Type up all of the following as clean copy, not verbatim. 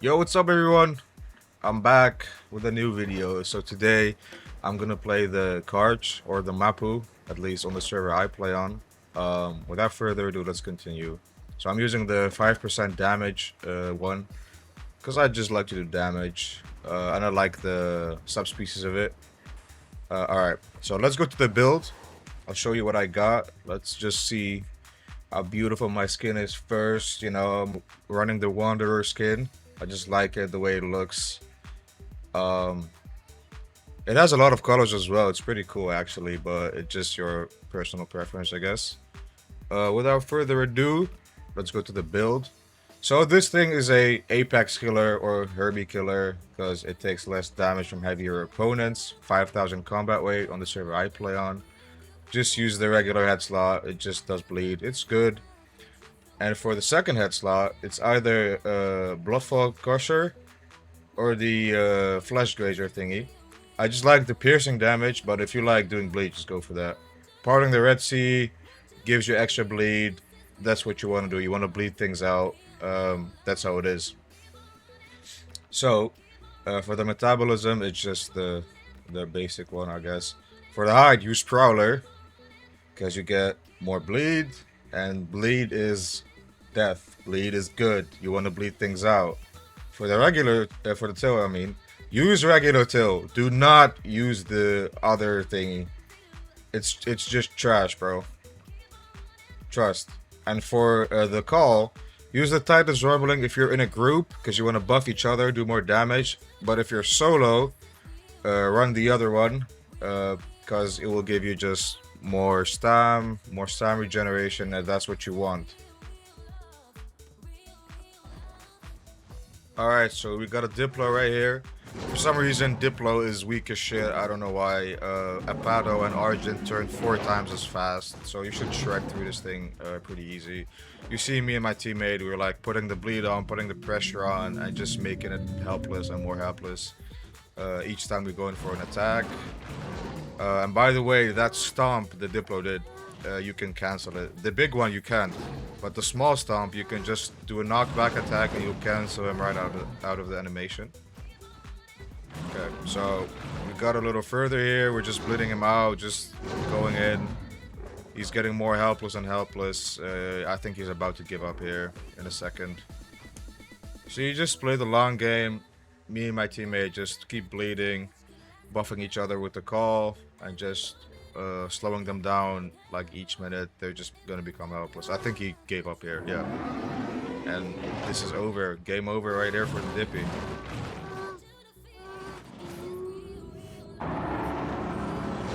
Yo, what's up everyone? I'm back with a new video. So today I'm gonna play the cards or the Mapu, at least on the server I play on. Without further ado, let's continue. So I'm using the 5% damage one because I just like to do damage and I like the subspecies of it. Alright, so let's go to the build. I'll show you what I got. Let's just see how beautiful my skin is first. I'm running the Wanderer skin. I just like it the way it looks. Um, it has a lot of colors as well. It's pretty cool actually, but it's just your personal preference, I guess. Without further ado, let's go to the build. So this thing is a Apex killer or Herbie killer because it takes less damage from heavier opponents. 5,000 combat weight on the server I play on. Just use the regular head slot. It just does bleed. It's good. And for the second head slot, it's either Bloodfall Crusher or the Flesh Grazer thingy. I just like the piercing damage, but if you like doing bleed, just go for that. Parting the Red Sea gives you extra bleed. That's what you want to do. You want to bleed things out. That's how it is. So, for the metabolism, it's just the basic one, I guess. For the hide, use Prowler, because you get more bleed, and bleed is death. Bleed is good. You want to bleed things out. For the regular, for the till, I mean, use regular till. Do not use the other thingy. It's just trash, bro. Trust. And for the call, use the Titans rumbling if you're in a group because you want to buff each other, do more damage. But if you're solo, run the other one because it will give you just more stam regeneration, and that's what you want. Alright, so we got a Diplo right here. For some reason, Diplo is weak as shit. I don't know why. Apado and Argent turn 4 times as fast, so you should shred through this thing pretty easy. You see me and my teammate, we were like putting the bleed on, putting the pressure on, and just making it helpless and more helpless each time we go in for an attack. And by the way, that stomp the Diplo did, you can cancel it. The big one you can't, but the small stomp you can just do a knockback attack and you'll cancel him right out of the animation. Okay, so we got a little further here. We're just bleeding him out, just going in. He's getting more helpless and helpless. I think he's about to give up here in a second. So you just play the long game. Me and my teammate just keep bleeding, buffing each other with the call, and just slowing them down like each minute. They're just gonna become helpless. I think he gave up here, yeah. And this is over. Game over right there for the Dippy.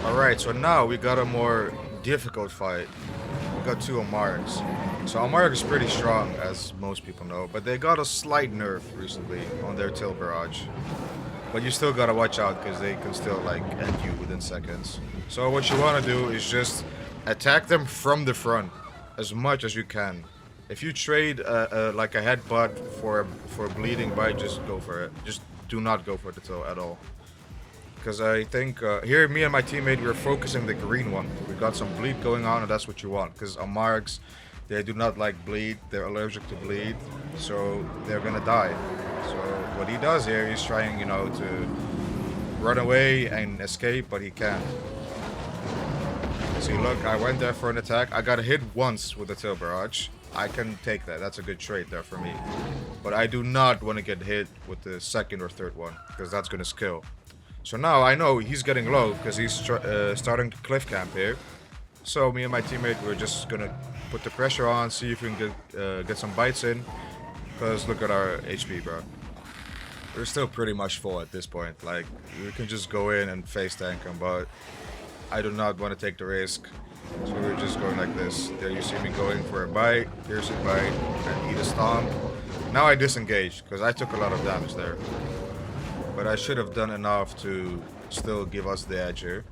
Alright, so now we got a more difficult fight. We got two Amargs. So Amarg is pretty strong, as most people know, but they got a slight nerf recently on their Till Barrage. But you still gotta watch out, because they can still, like, end you within seconds. So what you want to do is just attack them from the front, as much as you can. If you trade, like a headbutt for a bleeding bite, just go for it. Just do not go for the Till at all. Because I think here, me and my teammate, we're focusing the green one. We got some bleed going on, and that's what you want. Because Amargs, they do not like bleed. They're allergic to bleed, so they're gonna die. So what he does here, he's trying, to run away and escape, but he can't. See, look, I went there for an attack. I got hit once with the Tail Barrage. I can take that. That's a good trade there for me. But I do not want to get hit with the second or third one, because that's gonna skill. So now I know he's getting low because he's starting to cliff camp here. So me and my teammate, we're just gonna put the pressure on, see if we can get some bites in. Because look at our HP, bro. We're still pretty much full at this point. Like, we can just go in and face tank him, but I do not want to take the risk. So we're just going like this. There you see me going for a bite, piercing bite, and eat a stomp. Now I disengage because I took a lot of damage there. But I should have done enough to still give us the edge here.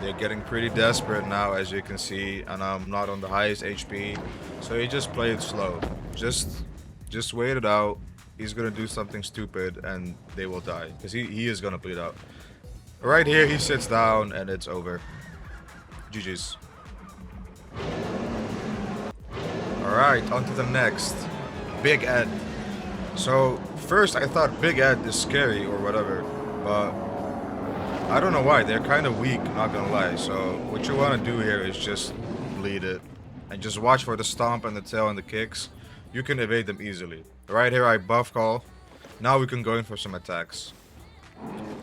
They're getting pretty desperate now, as you can see, and I'm not on the highest HP. So he just played slow. Just wait it out. He's gonna do something stupid and they will die. Because he is gonna bleed out. Right here, he sits down and it's over. GG's. Alright, on to the next. Big Ed. So, first I thought Big Ed is scary or whatever, but I don't know why. They're kind of weak, not gonna lie. So, what you want to do here is just bleed it. And just watch for the stomp and the tail and the kicks. You can evade them easily. Right here, I buff call. Now we can go in for some attacks.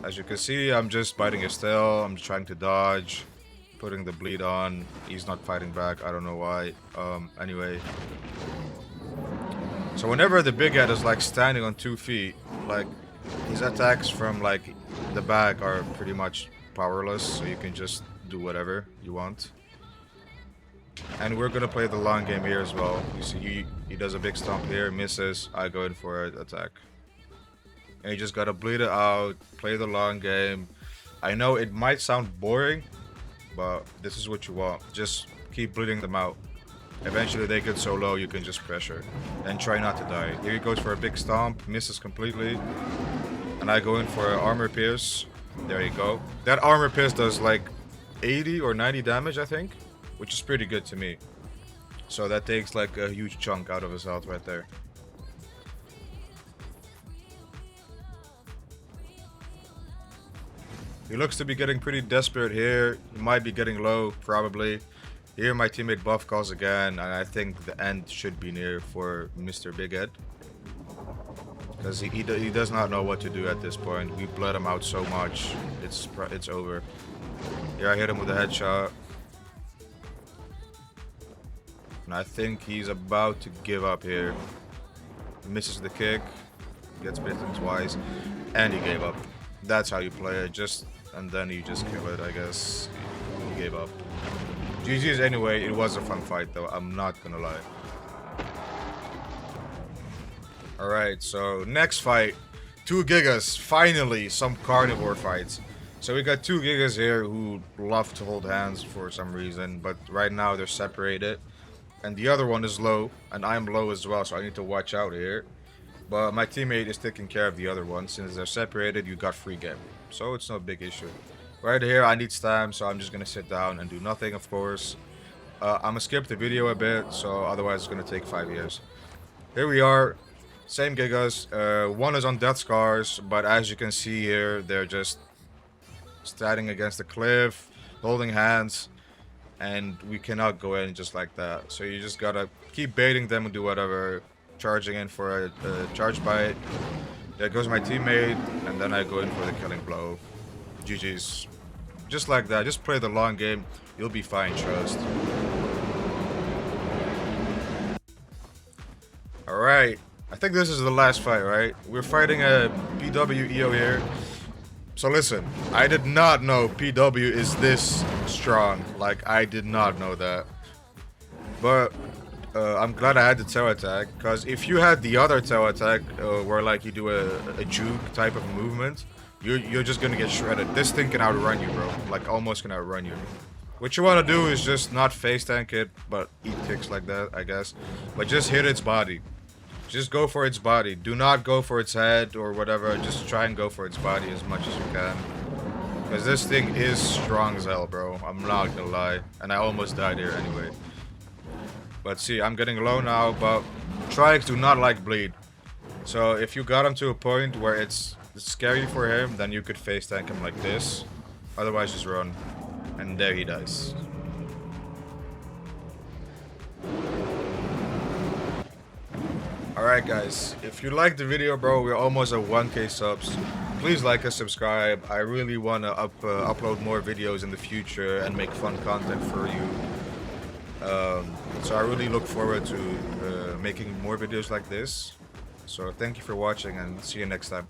As you can see, I'm just biting his tail. I'm trying to dodge. Putting the bleed on. He's not fighting back. I don't know why. Anyway. So whenever the big head is like standing on 2 feet, like his attacks from like the back are pretty much powerless. So you can just do whatever you want. And we're gonna play the long game here as well. You see, he does a big stomp here, misses. I go in for an attack. And you just gotta bleed it out, play the long game. I know it might sound boring, but this is what you want. Just keep bleeding them out. Eventually they get so low you can just pressure. And try not to die. Here he goes for a big stomp, misses completely. And I go in for an armor pierce. There you go. That armor pierce does like 80 or 90 damage, I think. Which is pretty good to me. So that takes like a huge chunk out of his health right there. He looks to be getting pretty desperate here. He might be getting low, probably. Here my teammate buff calls again, and I think the end should be near for Mr. Big Ed. Because he does not know what to do at this point. We bled him out so much, it's over. Here I hit him with a headshot. And I think he's about to give up here. Misses the kick, gets bitten twice, and he gave up. That's how you play it, and then you just kill it, I guess. He gave up. GG's anyway, it was a fun fight though, I'm not gonna lie. Alright, so next fight. 2 Gigas, finally some carnivore fights. So we got 2 Gigas here who love to hold hands for some reason, but right now they're separated. And the other one is low, and I'm low as well, so I need to watch out here. But my teammate is taking care of the other one. Since they're separated, you got free game. So it's no big issue. Right here, I need stam, so I'm just going to sit down and do nothing, of course. I'm going to skip the video a bit, so otherwise it's going to take 5 years. Here we are. Same Gigas. One is on death scars, but as you can see here, they're just standing against the cliff, holding hands. And we cannot go in just like that. So you just gotta keep baiting them and do whatever. Charging in for a charge bite. There goes my teammate. And then I go in for the killing blow. GG's. Just like that. Just play the long game. You'll be fine, trust. Alright. I think this is the last fight, right? We're fighting a PWEO here. So listen, I did not know PW is this strong. Like, I did not know that. But I'm glad I had the tail attack, because if you had the other tail attack, where like you do a juke type of movement, you're just gonna get shredded. This thing can outrun you, bro. Like, almost can outrun you. What you want to do is just not face tank it, but eat ticks like that, I guess. But just hit its body. Just go for its body. Do not go for its head or whatever. Just try and go for its body as much as you can. Because this thing is strong as hell, bro. I'm not gonna lie. And I almost died here anyway. But see, I'm getting low now, but Trikes do not like bleed. So if you got him to a point where it's scary for him, then you could face tank him like this. Otherwise, just run. And there he dies. Alright guys, if you liked the video, bro, we're almost at 1k subs. Please like and subscribe. I really want to upload more videos in the future and make fun content for you. So I really look forward to making more videos like this. So thank you for watching and see you next time.